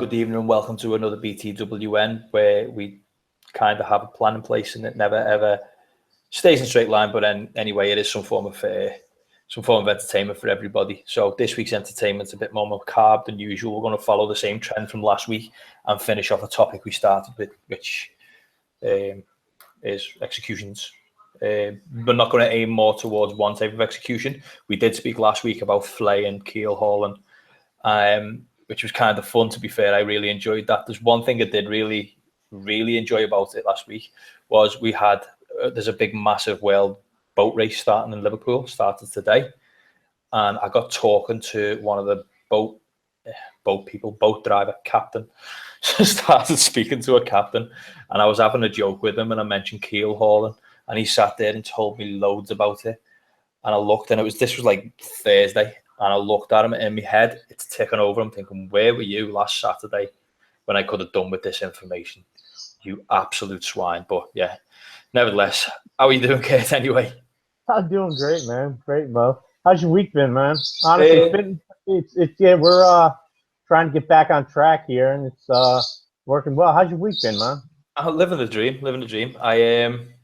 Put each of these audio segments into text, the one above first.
good evening and welcome to another BTWN, where we kind of have a plan in place and it never ever stays in a straight line. But then anyway, it is some form of entertainment for everybody. So this week's entertainment's a bit more macabre than usual. We're going to follow the same trend from last week and finish off a topic we started with, which is executions. We're not going to aim more towards one type of execution. We did speak last week about flaying, keel hauling, which was kind of fun, to be fair. I really enjoyed that. There's one thing I did really enjoy about it last week was we had, there's a big, massive world boat race starting in Liverpool, started today. And I got talking to one of the boat driver, captain. So I started speaking to a captain and I was having a joke with him and I mentioned keel hauling and he sat there and told me loads about it. And I looked and this was like Thursday. And I looked at him in my head, it's ticking over. I'm thinking, where were you last Saturday when I could have done with this information? You absolute swine. But yeah, nevertheless, how are you doing, Kurt, anyway? I'm doing great, man. Great, Mo. How's your week been, man? Honestly, we're trying to get back on track here, and it's working well. How's your week been, man? I'm living the dream. I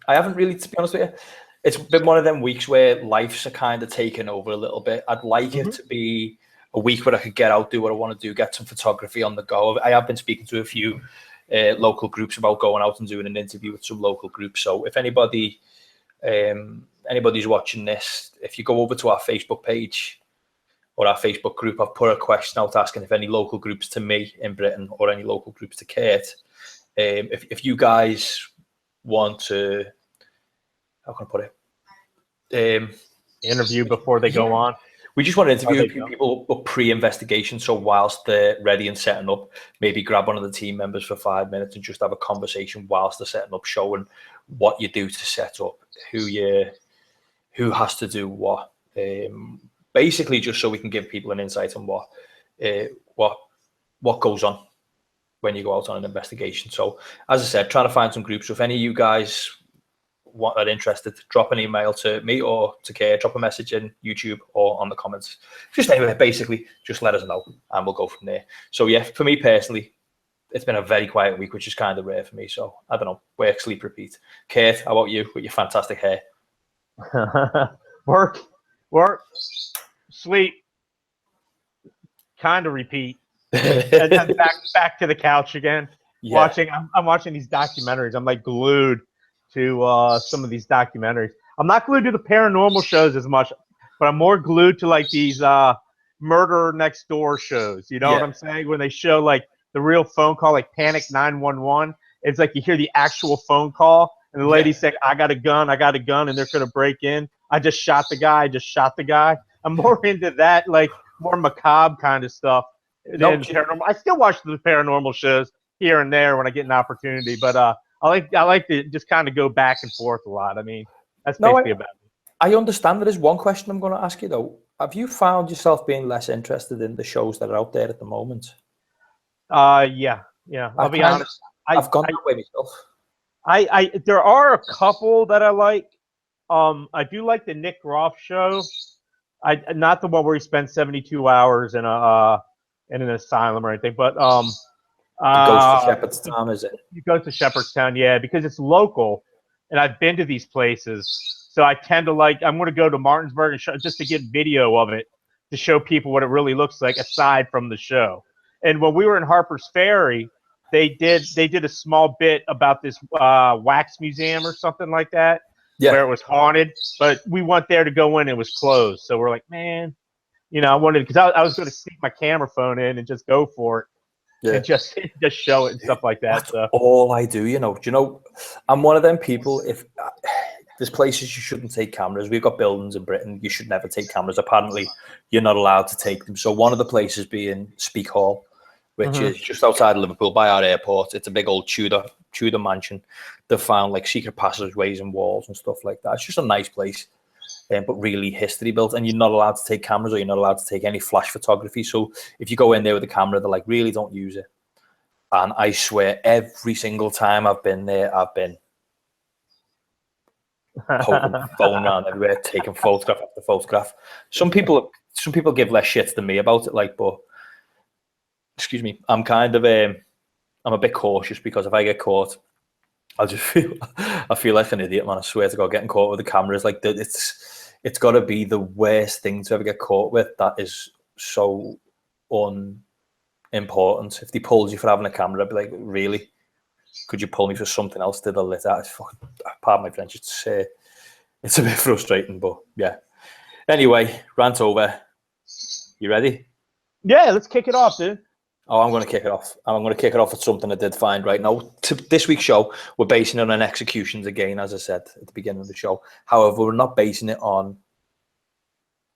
haven't really, to be honest with you, it's been one of them weeks where life's kind of taken over a little bit. I'd like it to be a week where I could get out, do what I want to do, get some photography on the go. I have been speaking to a few local groups about going out and doing an interview with some local groups. So if anybody's watching this, if you go over to our Facebook page or our Facebook group, I've put a question out asking if any local groups to me in Britain or any local groups to Kurt, if you guys want to, how can I put it? Interview before they go on. We just want to interview people pre-investigation. So whilst they're ready and setting up, maybe grab one of the team members for 5 minutes and just have a conversation whilst they're setting up, showing what you do to set up, who has to do what. Basically, just so we can give people an insight on what goes on when you go out on an investigation. So as I said, trying to find some groups. So if any of you guys are interested, drop an email to me or to Kay, drop a message in YouTube or on the comments. Just anyway, basically, just let us know and we'll go from there. So yeah, for me personally, it's been a very quiet week, which is kind of rare for me. So I don't know, work, sleep, repeat. Kate, how about you with your fantastic hair? Work, sleep, kind of repeat, and then back to the couch again. Yeah. I'm watching these documentaries. I'm like glued to some of these documentaries. I'm not glued to the paranormal shows as much, but I'm more glued to like these murder next door shows. You know what I'm saying? When they show like the real phone call, like Panic 911. It's like you hear the actual phone call and the lady saying, I got a gun, and they're going to break in. I just shot the guy. I'm more into that, like more macabre kind of stuff than paranormal. I still watch the paranormal shows here and there when I get an opportunity, but I like to just kind of go back and forth a lot. I mean, that's basically about it. I understand. There is one question I'm going to ask you, though. Have you found yourself being less interested in the shows that are out there at the moment? Yeah. I'll be honest. I've gone that way myself. There are a couple that I like. I do like the Nick Groff show. Not the one where he spends 72 hours in an asylum or anything, but it goes to Shepherdstown, is it? It goes to Shepherdstown, yeah, because it's local, and I've been to these places, so I tend to I'm going to go to Martinsburg and just to get video of it to show people what it really looks like aside from the show. And when we were in Harper's Ferry, they did a small bit about this wax museum or something like that, where it was haunted, but we went there to go in and it was closed. So we're like, man, I wanted, because I was going to sneak my camera phone in and just go for it. Yeah. And just show it and stuff like that. That's all I do, Do you know, I'm one of them people, if there's places you shouldn't take cameras. We've got buildings in Britain, you should never take cameras. Apparently, you're not allowed to take them. So one of the places being Speak Hall, which is just outside of Liverpool by our airport. It's a big old Tudor mansion. They've found like secret passageways and walls and stuff like that. It's just a nice place. But really history built, and you're not allowed to take cameras or you're not allowed to take any flash photography. So if you go in there with a camera, they're like, really don't use it. And I swear every single time I've been there, I've been holding my phone around everywhere, taking photograph after photograph. Some people give less shit than me about it, but excuse me, I'm kind of I'm a bit cautious because if I get caught, I feel like an idiot, man. I swear to God, getting caught with the camera is like it's got to be the worst thing to ever get caught with. That is so unimportant. If they pulled you for having a camera, I'd be like, really? Could you pull me for something else? Did I lit that? Pardon my French. It's a bit frustrating, but yeah. Anyway, rant over. You ready? Yeah, let's kick it off, dude. Oh, I'm going to kick it off. I'm going to kick it off with something I did find right now. This week's show, we're basing it on Execcutions again, as I said at the beginning of the show. However, we're not basing it on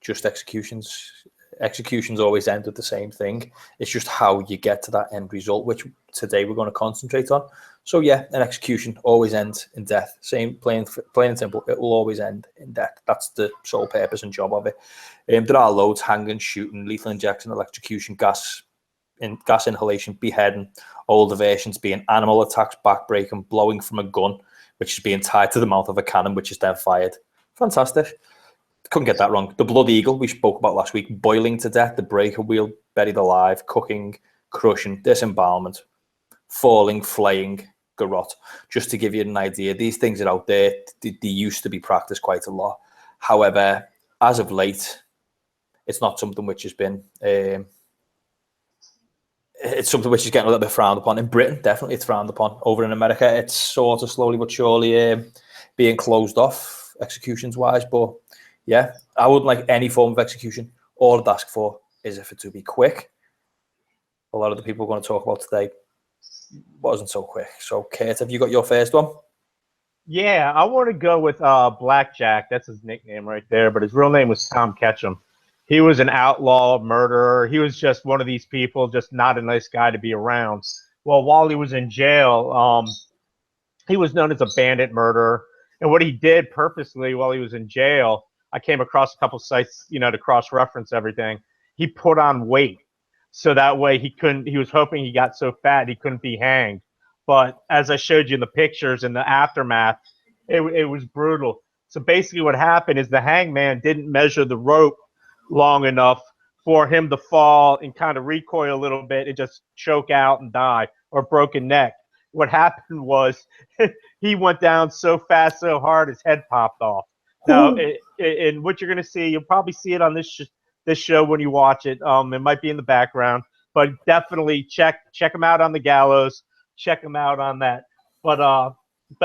just Executions. Executions always end with the same thing. It's just how you get to that end result, which today we're going to concentrate on. So yeah, an execution always ends in death. Same, plain and simple. It will always end in death. That's the sole purpose and job of it. There are loads: hanging, shooting, lethal injection, electrocution, gas inhalation, beheading. Older versions being animal attacks, backbreaking, blowing from a gun, which is being tied to the mouth of a cannon, which is then fired. Fantastic. Couldn't get that wrong. The Blood Eagle we spoke about last week, boiling to death, the breaker wheel, buried alive, cooking, crushing, disembowelment, falling, flaying, garrote. Just to give you an idea, these things are out there. They used to be practiced quite a lot. However, as of late, it's not something which has been... it's something which is getting a little bit frowned upon. In Britain, definitely it's frowned upon. Over in America, it's sort of slowly but surely being closed off, executions-wise, but... yeah, I wouldn't like any form of execution. All I'd ask for is if it to be quick. A lot of the people we're going to talk about today wasn't so quick. So, Kurt, have you got your first one? Yeah, I want to go with Blackjack. That's his nickname right there, but his real name was Tom Ketchum. He was an outlaw murderer. He was just one of these people, just not a nice guy to be around. Well, while he was in jail, he was known as a bandit murderer. And what he did purposely while he was in jail, I came across a couple sites, to cross-reference everything. He put on weight. So that way he was hoping he got so fat he couldn't be hanged. But as I showed you in the pictures in the aftermath, it was brutal. So basically what happened is the hangman didn't measure the rope long enough for him to fall and kind of recoil a little bit and just choke out and die, or broken neck. What happened was he went down so fast, so hard, his head popped off. Now, and what you're going to see, you'll probably see it on this show when you watch it. It might be in the background, but definitely check him out on the gallows. Check him out on that. But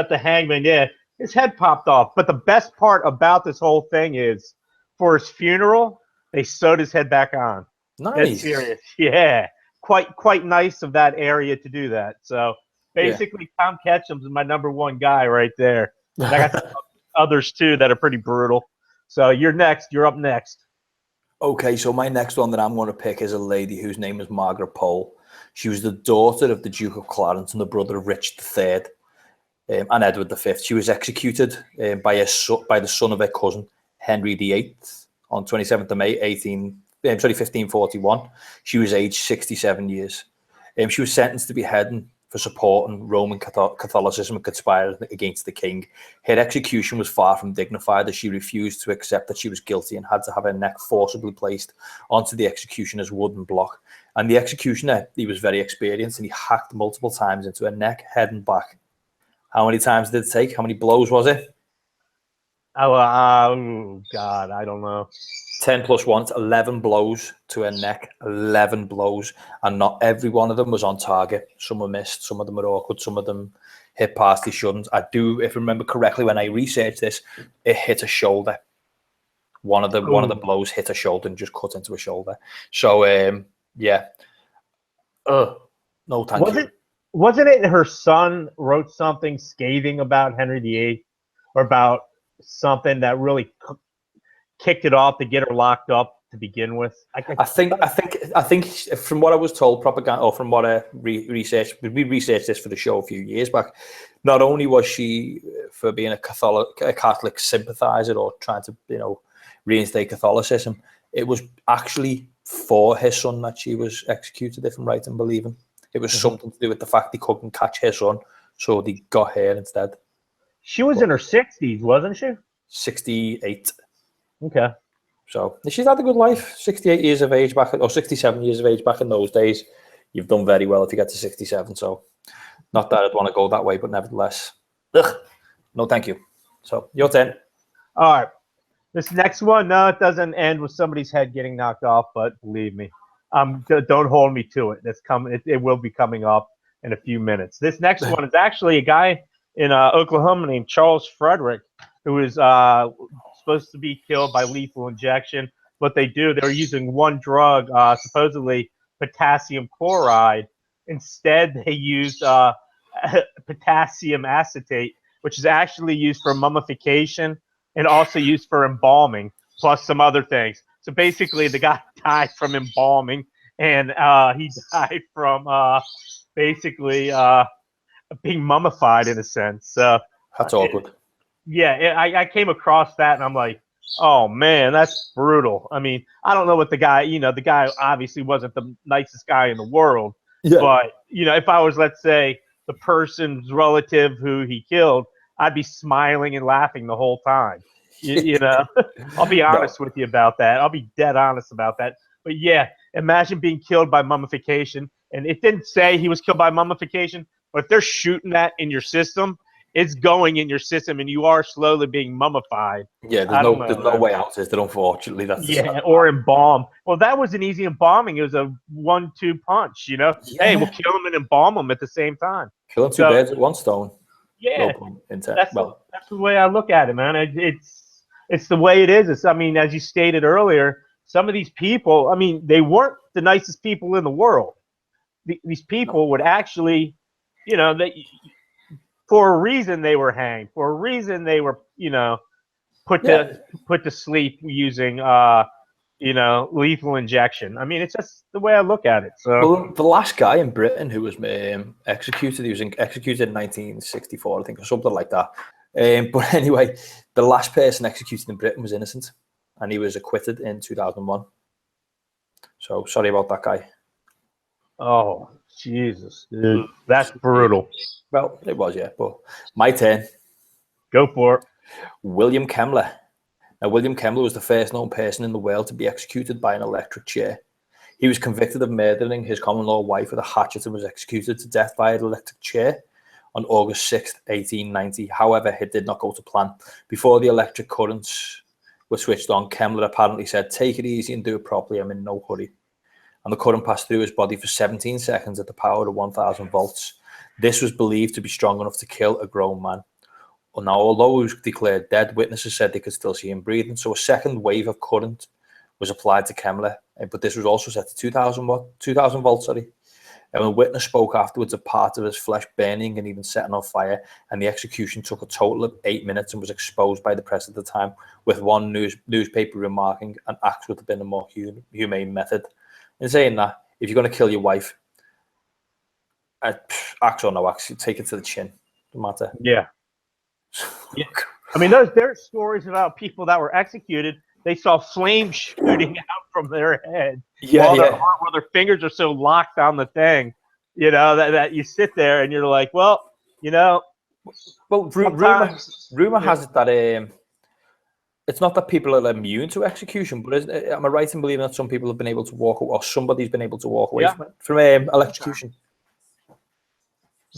the hangman, yeah, his head popped off. But the best part about this whole thing is, for his funeral, they sewed his head back on. Nice. That's serious. Yeah, quite nice of that area to do that. So basically, yeah. Tom Ketchum's my number one guy right there. And I got others too that are pretty brutal. So you're next. You're up next. Okay, so my next one that I'm going to pick is a lady whose name is Margaret Pole. She was the daughter of the Duke of Clarence and the brother of Richard III and Edward V. She was executed by the son of her cousin, Henry VIII, on 27th of May, 1541. She was aged 67 years. She was sentenced to beheading for supporting Roman Catholicism and conspiring against the king. Her execution was far from dignified, as she refused to accept that she was guilty and had to have her neck forcibly placed onto the executioner's wooden block. And the executioner, he was very experienced, and he hacked multiple times into her neck, head and back. How many times did it take? How many blows was it? Oh, God, I don't know. 10 plus 1, 11 blows to her neck, 11 blows, and not every one of them was on target. Some were missed, some of them were awkward, some of them hit past the shouldn't. I do, if I remember correctly, when I researched this, it hit a shoulder. One of the blows hit a shoulder and just cut into a shoulder. So, yeah. No, thank you. Wasn't it her son wrote something scathing about Henry VIII, or about something that really kicked it off to get her locked up to begin with? I think from what I was told, propaganda, or from what I researched, we researched this for the show a few years back. Not only was she for being a Catholic sympathizer or trying to reinstate Catholicism, it was actually for his son that she was executed, if I'm right in believing. It was something to do with the fact he couldn't catch his son, so they got her instead. She was in her 60s, wasn't she? 68. Okay. So she's had a good life. 68 years of age back, or 67 years of age back in those days. you've done very well if you get to 67. So, not that I'd want to go that way, but nevertheless, ugh, no, thank you. So, your turn. All right. This next one, no, it doesn't end with somebody's head getting knocked off, but believe me, don't hold me to it. That's coming. It will be coming up in a few minutes. This next one is actually a guy in Oklahoma named Charles Frederick, who is supposed to be killed by lethal injection. What they do, they're using one drug, supposedly potassium chloride. Instead, they used potassium acetate, which is actually used for mummification and also used for embalming, plus some other things. So basically, the guy died from embalming, and he died from basically being mummified in a sense. So that's awkward. Yeah, I came across that, and I'm like, oh man, that's brutal. I mean, I don't know what the guy, the guy obviously wasn't the nicest guy in the world, but if I was, let's say, the person's relative who he killed, I'd be smiling and laughing the whole time. You know, I'll be honest with you about that. I'll be dead honest about that. But yeah, imagine being killed by mummification. And it didn't say he was killed by mummification, but if they're shooting that in your system, it's going in your system, and you are slowly being mummified. Yeah, there's no way out, is there? Unfortunately, that's or embalm. Well, that was an easy embalming. It was a 1-2 punch. Hey, we'll kill him and embalm him at the same time. Killing two birds with one stone. Yeah, that's the way I look at it, man. It's the way it is. I mean, as you stated earlier, some of these people, I mean, they weren't the nicest people in the world. These people would actually, for a reason they were hanged. For a reason they were, put to sleep using, lethal injection. I mean, it's just the way I look at it. So the last guy in Britain who was executed, he was executed in 1964, I think, or something like that. But anyway, the last person executed in Britain was innocent, and he was acquitted in 2001. So sorry about that guy. Oh, Jesus, dude. That's brutal. Well, it was, yeah. But my turn. Go for it. William Kemmler. Now, William Kemmler was the first known person in the world to be executed by an electric chair. He was convicted of murdering his common-law wife with a hatchet and was executed to death by an electric chair on August 6th, 1890. However, it did not go to plan. Before the electric currents were switched on, Kemmler apparently said, "Take it easy and do it properly. I'm in no hurry." And the current passed through his body for 17 seconds at the power of 1,000 volts. This was believed to be strong enough to kill a grown man. Well, now, although he was declared dead, witnesses said they could still see him breathing. So a second wave of current was applied to Kemmler, but this was also set to 2,000 volts. And when a witness spoke afterwards of part of his flesh burning and even setting on fire, and the execution took a total of 8 minutes and was exposed by the press at the time, with one newspaper remarking an axe would have been a more humane method. In saying that, if you're going to kill your wife, axe or no axe, you take it to the chin. Doesn't matter. Yeah. Yeah. I mean, there are stories about people that were executed. They saw flames shooting out from their head while their fingers are so locked on the thing, that you sit there and you're like, well, rumor has it that it's not that people are immune to execution, but am I right in believing that some people have been able to walk, or somebody's been able to walk away from electrocution?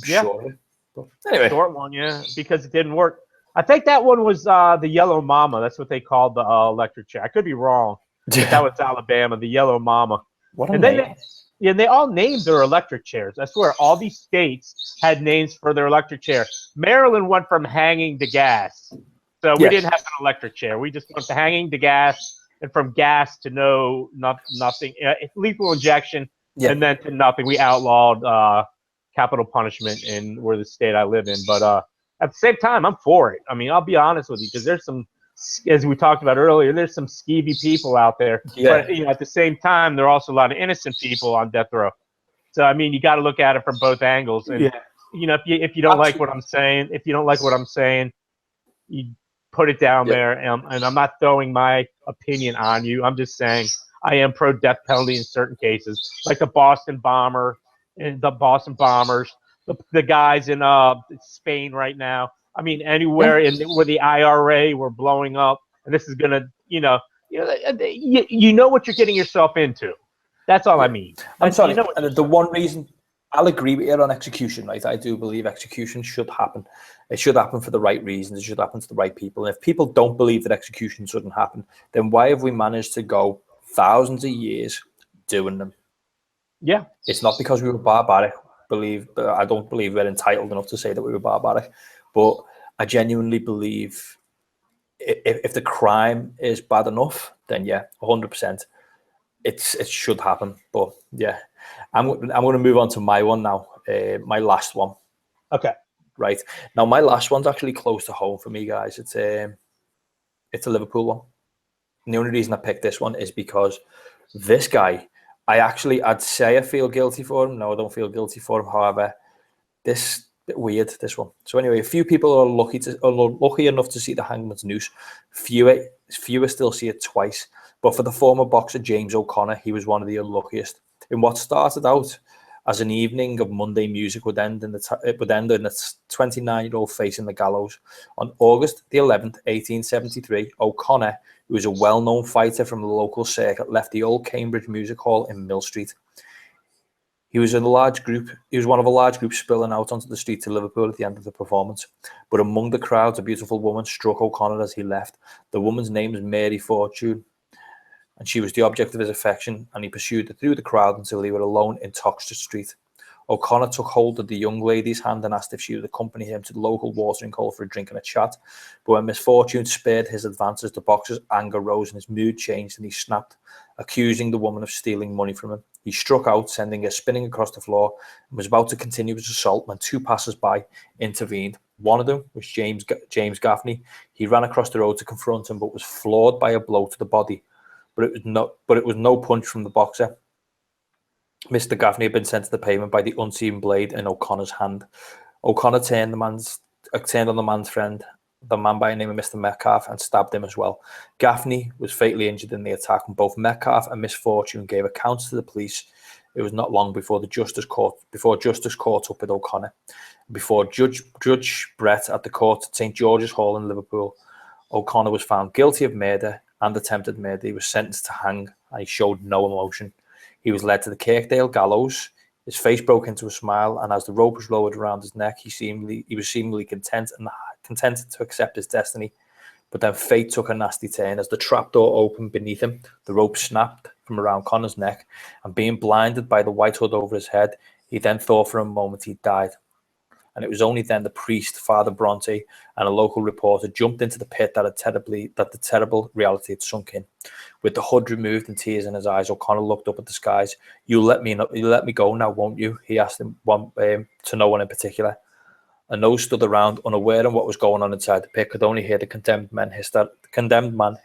Yeah. Sure. But anyway, short one, because it didn't work. I think that one was the Yellow Mama. That's what they called the electric chair. I could be wrong. But that was Alabama, the Yellow Mama. What a name. They all named their electric chairs. I swear, all these states had names for their electric chair. Maryland went from hanging to gas. So we didn't have an electric chair. We just went to hanging to gas, and from gas to nothing, lethal injection, and then to nothing. We outlawed capital punishment in the state I live in. But at the same time, I'm for it. I mean, I'll be honest with you, because there's some, as we talked about earlier, there's some skeevy people out there. Yeah. But at the same time, there are also a lot of innocent people on death row. So I mean, you got to look at it from both angles. And if you don't like what I'm saying, you put it down there. And I'm not throwing my opinion on you. I'm just saying I am pro death penalty in certain cases, like the Boston bomber and the Boston bombers, the guys in Spain right now. I mean, anywhere where the IRA were blowing up, and this is gonna, you know what you're getting yourself into. That's all I mean. I'm sorry. You know And the one reason I'll agree with you on execution, right? I do believe execution should happen. It should happen for the right reasons. It should happen to the right people. And if people don't believe that execution shouldn't happen, then why have we managed to go thousands of years doing them? Yeah. It's not because we were barbaric. I don't believe we're entitled enough to say that we were barbaric, but I genuinely believe if the crime is bad enough, then yeah, 100%. It should happen. But yeah, I'm going to move on to my one now. My last one. Okay. Right now, my last one's actually close to home for me, guys. It's a Liverpool one. And the only reason I picked this one is because this guy, I'd say I feel guilty for him. No, I don't feel guilty for him. However, this bit weird, this one. So anyway, a few people are lucky enough to see the hangman's noose. Fewer still see it twice. But for the former boxer James O'Connor, he was one of the unluckiest. In what started out as an evening of Monday music would end in the 29-year-old facing the gallows. On August the 11th, 1873, O'Connor, who was a well-known fighter from the local circuit, left the old Cambridge Music Hall in Mill Street. He was one of a large group spilling out onto the street to Liverpool at the end of the performance. But among the crowds, a beautiful woman struck O'Connor as he left. The woman's name was Mary Fortune, and she was the object of his affection, and he pursued her through the crowd until they were alone in Toxteth Street. O'Connor took hold of the young lady's hand and asked if she would accompany him to the local watering hole for a drink and a chat. But when Miss Fortune spared his advances, the boxer's anger rose and his mood changed, and he snapped, accusing the woman of stealing money from him. He struck out, sending her spinning across the floor, and was about to continue his assault when two passers-by intervened. One of them was James Gaffney. He ran across the road to confront him, but was floored by a blow to the body. But it was no punch from the boxer. Mr. Gaffney had been sent to the pavement by the unseen blade in O'Connor's hand. O'Connor turned on the man's friend, the man by the name of Mr. Metcalf, and stabbed him as well. Gaffney was fatally injured in the attack, and both Metcalf and Miss Fortune gave accounts to the police. It was not long before justice caught up with O'Connor. Before Judge Brett at the court at St. George's Hall in Liverpool, O'Connor was found guilty of murder and attempted murder. He was sentenced to hang, and he showed no emotion. He was led to the Kirkdale gallows. His face broke into a smile, and as the rope was lowered around his neck, he was seemingly contented to accept his destiny. But then fate took a nasty turn. As the trapdoor opened beneath him, the rope snapped from around Connor's neck, and being blinded by the white hood over his head, he then thought for a moment he died. And it was only then the priest, Father Bronte, and a local reporter jumped into the pit that the terrible reality had sunk in. With the hood removed and tears in his eyes, O'Connor looked up at the skies. You'll let me go now, won't you? He asked him to no one in particular. And those stood around, unaware of what was going on inside the pit, could only hear the condemned man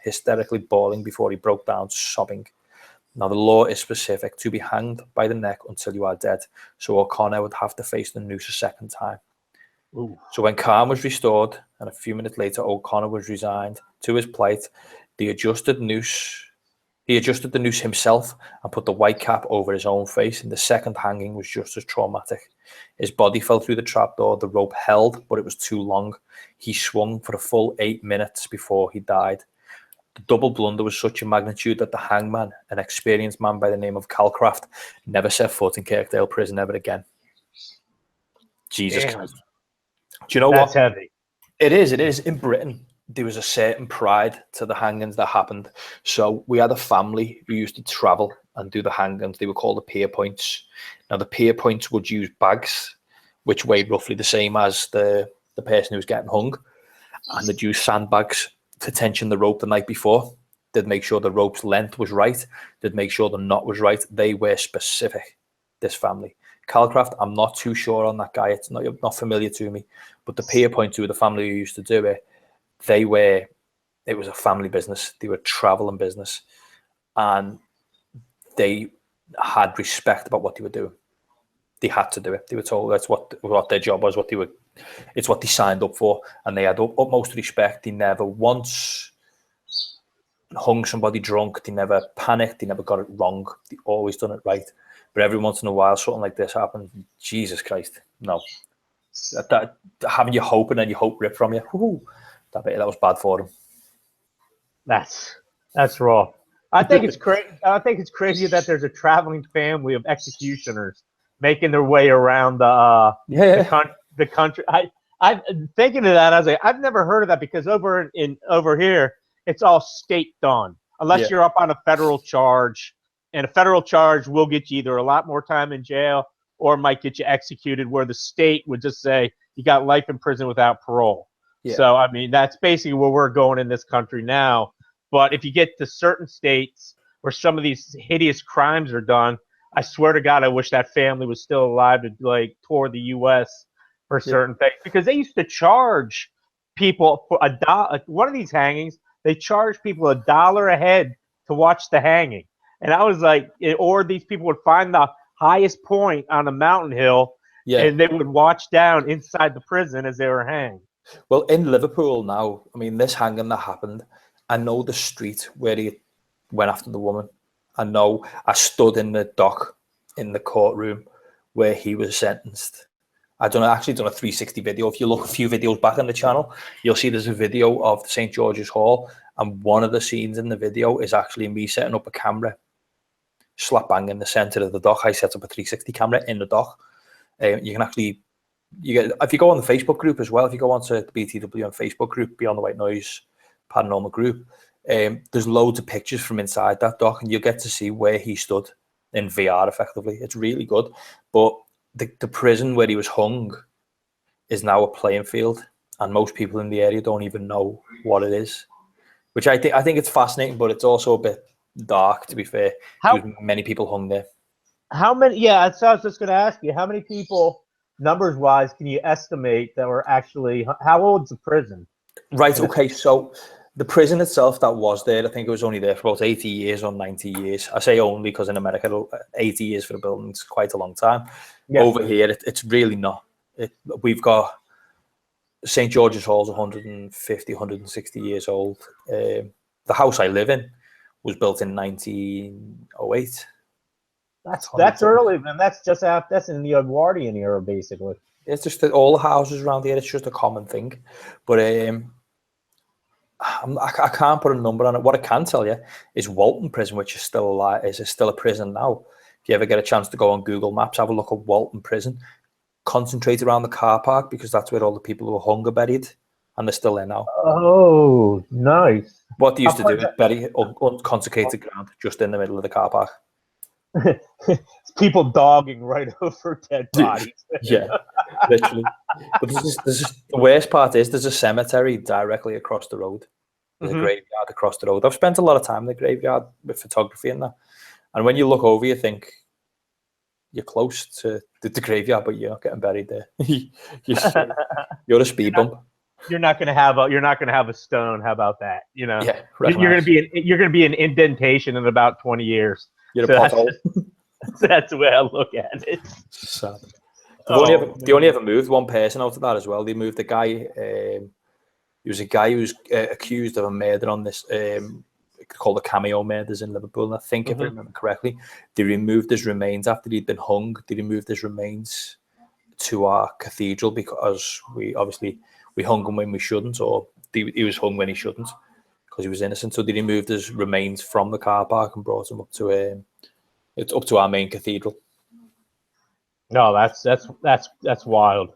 hysterically bawling before he broke down, sobbing. Now, the law is specific: to be hanged by the neck until you are dead. So O'Connor would have to face the noose a second time. Ooh. So when calm was restored, and a few minutes later O'Connor was resigned to his plight, he adjusted the noose himself and put the white cap over his own face, and the second hanging was just as traumatic. His body fell through the trapdoor. The rope held, but it was too long. He swung for a full 8 minutes before he died. The double blunder was such a magnitude that the hangman, an experienced man by the name of Calcraft, never set foot in Kirkdale prison ever again. Jesus Christ. Do you know That's what? Heavy. It is. In Britain, there was a certain pride to the hangings that happened. So we had a family who used to travel and do the hangings. They were called the pier points. Now, the pier points would use bags, which weighed roughly the same as the person who was getting hung. And they'd use sandbags to tension the rope the night before. They'd make sure the rope's length was right. They'd make sure the knot was right. They were specific, this family. Calcraft, I'm not too sure on that guy. It's not familiar to me. But the pier point who were the family who used to do it, it was a family business. They were traveling business. And they had respect about what they were doing. They had to do it. They were told that's what their job was, it's what they signed up for, and they had utmost respect. They never once hung somebody drunk. They never panicked. They never got it wrong. They always done it right. But every once in a while, something like this happened. Jesus Christ, no! That having your hope and then your hope ripped from you. That was bad for them. That's raw. I think it's crazy. I think it's crazy that there's a traveling family of executioners making their way around the country. I'm thinking of that. I was like, I've never heard of that because over here it's all state done. Unless you're up on a federal charge, and a federal charge will get you either a lot more time in jail or might get you executed, where the state would just say you got life in prison without parole. Yeah. So, I mean, that's basically where we're going in this country now. But if you get to certain states where some of these hideous crimes are done, I swear to God, I wish that family was still alive to like tour the U.S. for certain things, because they used to charge people for one of these hangings. They charge people $1 a head to watch the hanging, and I was like, or these people would find the highest point on a mountain hill, and they would watch down inside the prison as they were hanged. Well, in Liverpool now, I mean, this hanging that happened, I know the street where he went after the woman. I stood in the dock in the courtroom where he was sentenced. Actually done a 360 video. If you look a few videos back on the channel, you'll see there's a video of St. George's Hall, and one of the scenes in the video is actually me setting up a camera slap bang in the center of the dock. I set up a 360 camera in the dock. You can actually, if you go on the Facebook group as well, if you go onto the BTWN Facebook group, Beyond the White Noise Paranormal group, there's loads of pictures from inside that dock, and you'll get to see where he stood in VR effectively. It's really good. But the prison where he was hung is now a playing field, and most people in the area don't even know what it is, which I think it's fascinating, but it's also a bit dark, to be fair. Many people hung there. How many? Yeah, so I was just going to ask you, how many people, numbers wise, can you estimate that were actually? How old's the prison? Right. Okay. So the prison itself that was there, I think it was only there for about 80 years or 90 years. I say only because in America, 80 years for a building is quite a long time. Yeah. Over here, it's really not. We've got St. George's Hall is 150, 160 years old. The house I live in was built in 1908. That's early, and that's in the Edwardian era, basically. It's just that all the houses around here, it's just a common thing. But I can't put a number on it. What I can tell you is Walton Prison, which is still alive, is still a prison now. If you ever get a chance to go on Google Maps, have a look at Walton Prison. Concentrate around the car park, because that's where all the people who were hung are buried, and they're still there now. Oh, nice. What they used to do is bury unconsecrated ground just in the middle of the car park. People dogging right over dead bodies. Yeah, literally. But the worst part is there's a cemetery directly across the road. There's a graveyard across the road. I've spent a lot of time in the graveyard with photography and that. And when you look over, you think you're close to the graveyard, but you're not getting buried there. You're a speed bump. You're not going to have a stone. How about that? You know, yeah, you're going to be an indentation in about 20 years. You're a pothole. That's the way I look at it. Sad. They only ever moved one person out of that as well. They moved the guy. He was a guy who was accused of a murder on this, called the Cameo murders in Liverpool. And I think, if I remember correctly, they removed his remains after he'd been hung. They removed his remains to our cathedral because we hung him when we shouldn't, or he was hung when he shouldn't because he was innocent. So they removed his remains from the car park and brought him up to our main cathedral. No, that's wild.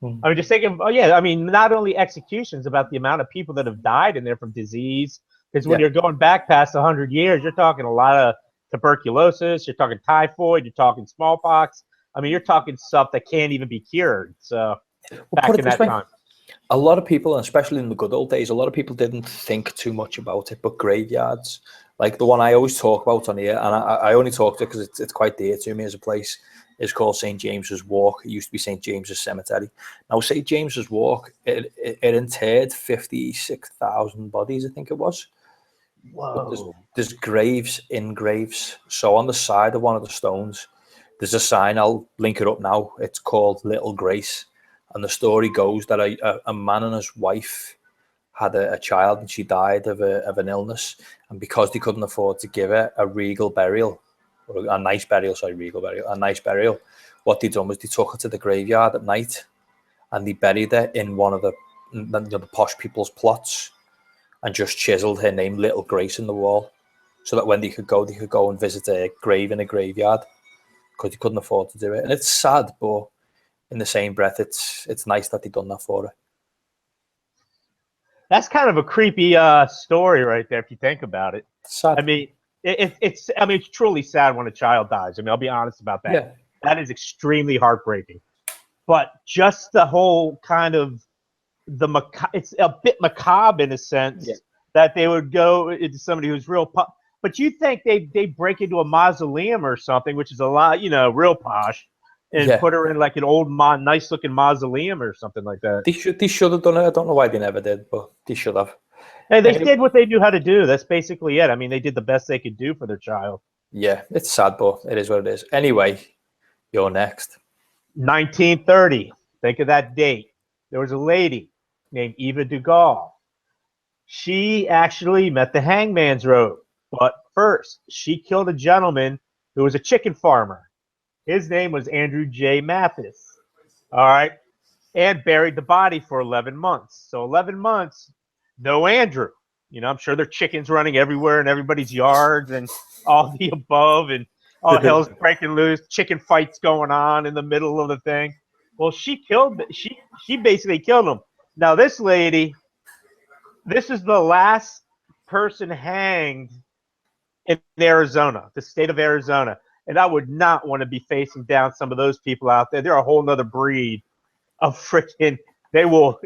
I mean, just thinking, I mean, not only executions, about the amount of people that have died in there from disease. Because when you're going back past 100 years, you're talking a lot of tuberculosis, you're talking typhoid, you're talking smallpox. I mean, you're talking stuff that can't even be cured. So back in that time. A lot of people, and especially in the good old days, a lot of people didn't think too much about it, but graveyards, like the one I always talk about on here, and I only talk to it because it's quite dear to me as a place, is called St. James's Walk. It used to be St. James's Cemetery. Now, St. James's Walk, it interred 56,000 bodies, I think it was. Whoa. There's graves in graves. So on the side of one of the stones, there's a sign. I'll link it up now. It's called Little Grace. And the story goes that a man and his wife had a child, and she died of an illness. And because they couldn't afford to give her a regal burial, or a nice burial, what they done was they took her to the graveyard at night, and they buried her in one of the posh people's plots, and just chiseled her name, Little Grace, in the wall. so that when they could go and visit a grave in a graveyard, because they couldn't afford to do it. And it's sad, but in the same breath, it's nice that they done that for her. That's kind of a creepy story right there, if you think about it. Sad. I mean, it's truly sad when a child dies. I mean, I'll be honest about that. Yeah. That is extremely heartbreaking. But just the whole kind of it's a bit macabre in a sense that they would go into somebody who's real. But you think they break into a mausoleum or something, which is a lot, real posh, and put her in like an old, nice looking mausoleum or something like that. They should have done it. I don't know why they never did, but they should have. Hey, they did what they knew how to do. That's basically it. I mean, they did the best they could do for their child. Yeah, it's sad, but it is what it is. Anyway, you're next. 1930. Think of that date. There was a lady named Eva Duggal. She actually met the hangman's rope. But first, she killed a gentleman who was a chicken farmer. His name was Andrew J. Mathis. All right. And buried the body for 11 months. So 11 months, no Andrew. I'm sure there are chickens running everywhere in everybody's yards and all the above, and all hell's breaking loose, chicken fights going on in the middle of the thing. Well, she basically killed him. Now, this lady, this is the last person hanged in Arizona, the state of Arizona. And I would not want to be facing down some of those people out there. They're a whole nother breed of freaking, they will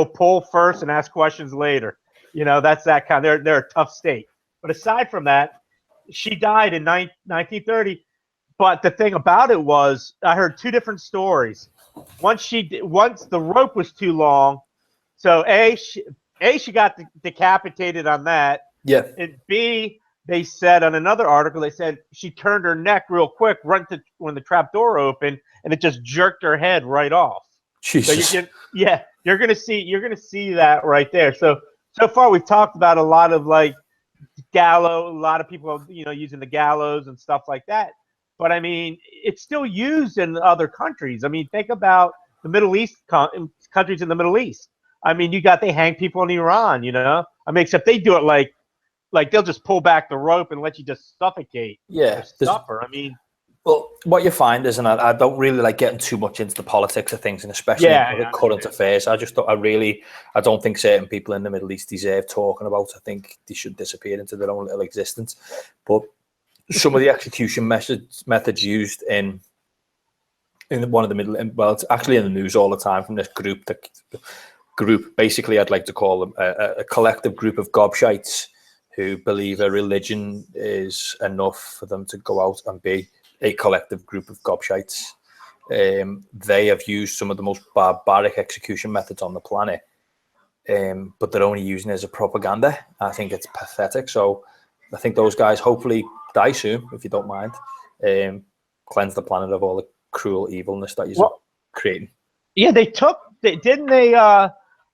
pull first and ask questions later. That's that kind. They're a tough state. But aside from that, she died in 1930. But the thing about it was, I heard two different stories. Once the rope was too long, so she got decapitated on that. Yeah. And B, they said on another article, they said she turned her neck real quick, when the trap door opened, and it just jerked her head right off. Jesus. So you're gonna see that right there. So far we've talked about a lot of like gallows, a lot of people using the gallows and stuff like that. But I mean, it's still used in other countries. I mean, think about the Middle East countries in the Middle East. I mean, they hang people in Iran. I mean, except they do it like they'll just pull back the rope and let you just suffocate. Yeah. Suffer. I mean, well, what you find is, and I don't really like getting too much into the politics of things, and especially the current affairs. I don't think certain people in the Middle East deserve talking about. I think they should disappear into their own little existence. But some of the execution methods used in one of the middle, well, it's actually in the news all the time from this group. Basically, I'd like to call them a collective group of gobshites who believe a religion is enough for them to go out and be a collective group of gobshites. They have used some of the most barbaric execution methods on the planet, but they're only using it as a propaganda. I think it's pathetic. So I think those guys hopefully die soon, if you don't mind. Cleanse the planet of all the cruel evilness that you're creating. Yeah, didn't they?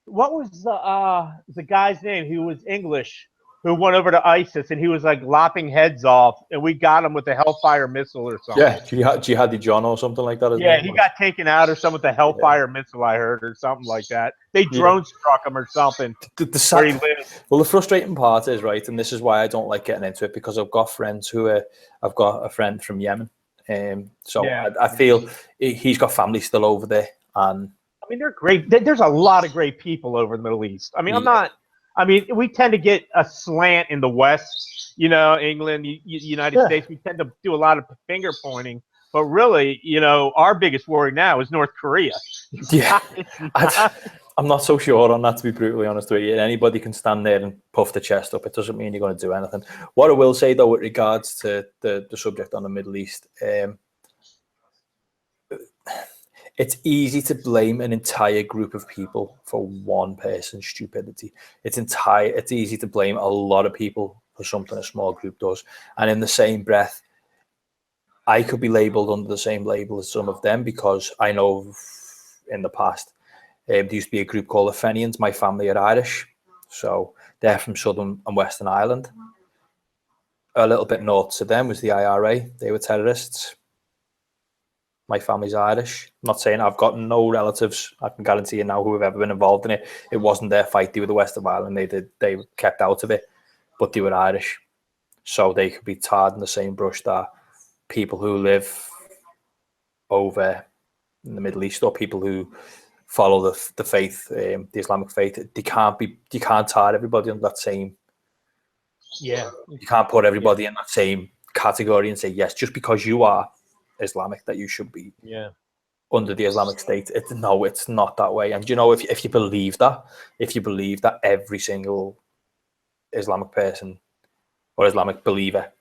What was the guy's name who was English, who went over to ISIS, and he was like lopping heads off, and we got him with the Hellfire missile or something. Yeah, Jihadi John or something like that. He got taken out or something with the Hellfire missile, I heard, or something like that. They drone struck him or something. Where he lives. Well, the frustrating part is, right, and this is why I don't like getting into it, because I've got friends I've got a friend from Yemen. I feel he's got family still over there, and I mean, they're great. There's a lot of great people over in the Middle East. I mean, we tend to get a slant in the West, England, United States. We tend to do a lot of finger pointing, but really, our biggest worry now is North Korea. I'm not so sure on that, to be brutally honest with you. Anybody can stand there and puff the chest up. It doesn't mean you're going to do anything. What I will say, though, with regards to the subject on the Middle East, it's easy to blame an entire group of people for one person's stupidity. It's easy to blame a lot of people for something a small group does. And in the same breath, I could be labelled under the same label as some of them, because I know in the past, there used to be a group called the Fenians. My family are Irish, so they're from Southern and Western Ireland. A little bit north to them was the IRA. They were terrorists. My family's Irish. I'm not saying I've got no relatives. I can guarantee you now who have ever been involved in it. It wasn't their fight. They were the West of Ireland. They were kept out of it, but they were Irish. so they could be tarred in the same brush that people who live over in the Middle East or people who follow the faith, the Islamic faith. You can't tar everybody on that same. Yeah. You can't put everybody in that same category and say, yes, just because you are Islamic, that you should be under the Islamic State. No, it's not that way. And if you believe that every single Islamic person or Islamic believer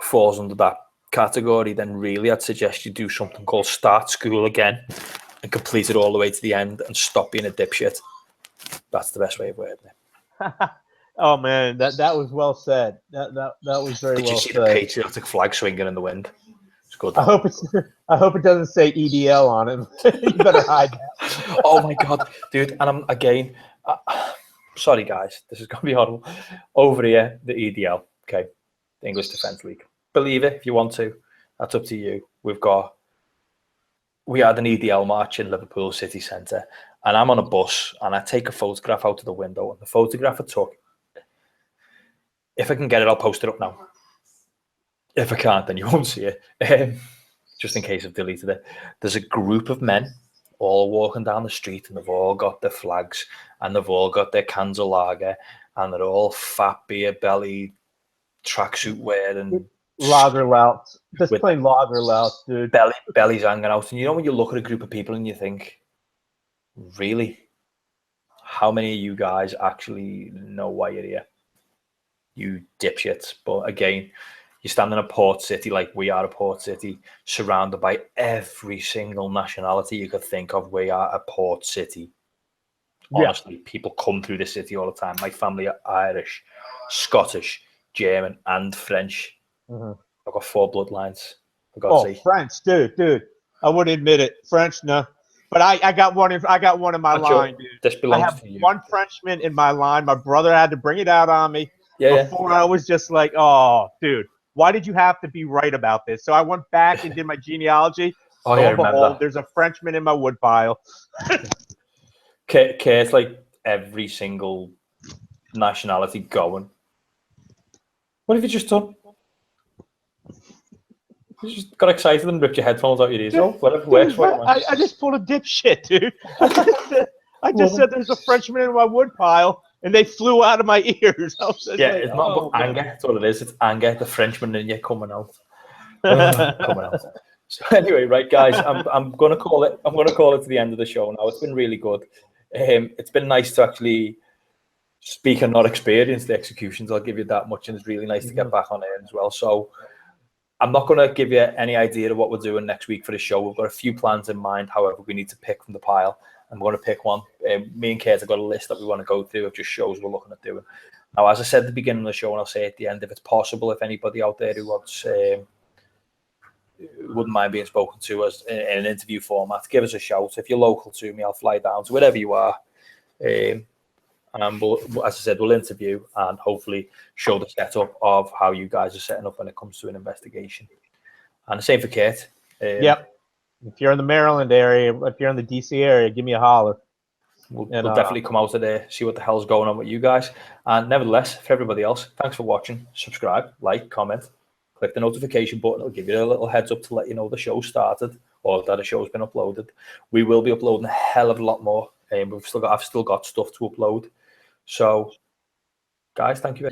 falls under that category, then really I'd suggest you do something called start school again and complete it all the way to the end and stop being a dipshit. That's the best way of wording it. Oh man, that was well said. That was very well said. Did you see the patriotic flag swinging in the wind? It's good. I hope it doesn't say EDL on it. You better hide that. Oh my god, dude! And I'm again. Sorry guys, this is gonna be horrible. Over here, the EDL, okay, the English Defence League. Believe it if you want to. That's up to you. We had an EDL march in Liverpool city centre, and I'm on a bus, and I take a photograph out of the window, and the photograph I took. If I can get it, I'll post it up now. If I can't, then you won't see it. Just in case I've deleted it. There's a group of men all walking down the street, and they've all got their flags, and they've all got their cans of lager, and they're all fat beer belly, tracksuit wearing. Lager louts. Just plain lager louts, dude. Bellies hanging out. And when you look at a group of people and you think, really? How many of you guys actually know why you're here? You dipshits. But again, you stand in a port city like we are a port city, surrounded by every single nationality you could think of. We are a port city. Honestly, people come through the city all the time. My family are Irish, Scottish, German, and French. I've got 4 bloodlines. For God's sake. French, dude. I wouldn't admit it. French, no. But I got one in my line, dude. This belongs I have to you. one Frenchman in my line. My brother had to bring it out on me. Before I was just like, oh, dude, why did you have to be right about this? So I went back and did my genealogy. There's a Frenchman in my wood pile. It's like every single nationality going. What have you just done? You just got excited and ripped your headphones out your ears. Whatever works for you, man. I just pulled a dipshit, dude. I just said there's a Frenchman in my wood pile, and they flew out of my ears. It's not about anger. That's what it is. It's anger. The Frenchman in you coming out. Coming out. So anyway, right, guys, I'm gonna call it. I'm gonna call it to the end of the show now. It's been really good. It's been nice to actually speak and not experience the executions. I'll give you that much, and it's really nice to get back on air as well. So I'm not going to give you any idea of what we're doing next week for the show. We've got a few plans in mind. However, we need to pick from the pile. I'm going to pick one. Me and Kate have got a list that we want to go through of just shows we're looking at doing. Now, as I said at the beginning of the show, and I'll say at the end, if it's possible, if anybody out there who wants, wouldn't mind being spoken to as in an interview format, give us a shout. If you're local to me, I'll fly down to wherever you are. And we'll, as I said, we'll interview and hopefully show the setup of how you guys are setting up when it comes to an investigation. And the same for Kate. Yep. If you're in the Maryland area, if you're in the DC area, give me a holler. We'll definitely come out of there, see what the hell's going on with you guys. And nevertheless, for everybody else, thanks for watching. Subscribe, like, comment, click the notification button. It'll give you a little heads up to let you know the show started or that a show's been uploaded. We will be uploading a hell of a lot more. I've still got stuff to upload. So, guys, thank you.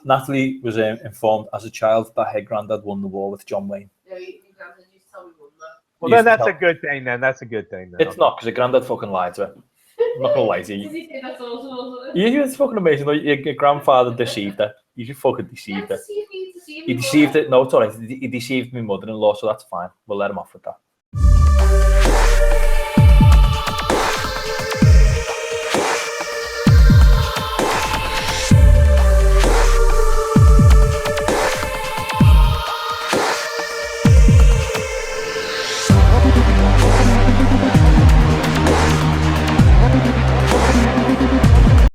Natalie was informed as a child that her granddad won the war with John Wayne. Well, then that's a good thing. That's a good thing. It's not, because her granddad fucking lied to her. I'm not gonna lie to you. It's fucking amazing. Your grandfather deceived her. You just fucking deceived her. He deceived it. No, it's all right. He deceived my mother-in-law, so that's fine. We'll let him off with that.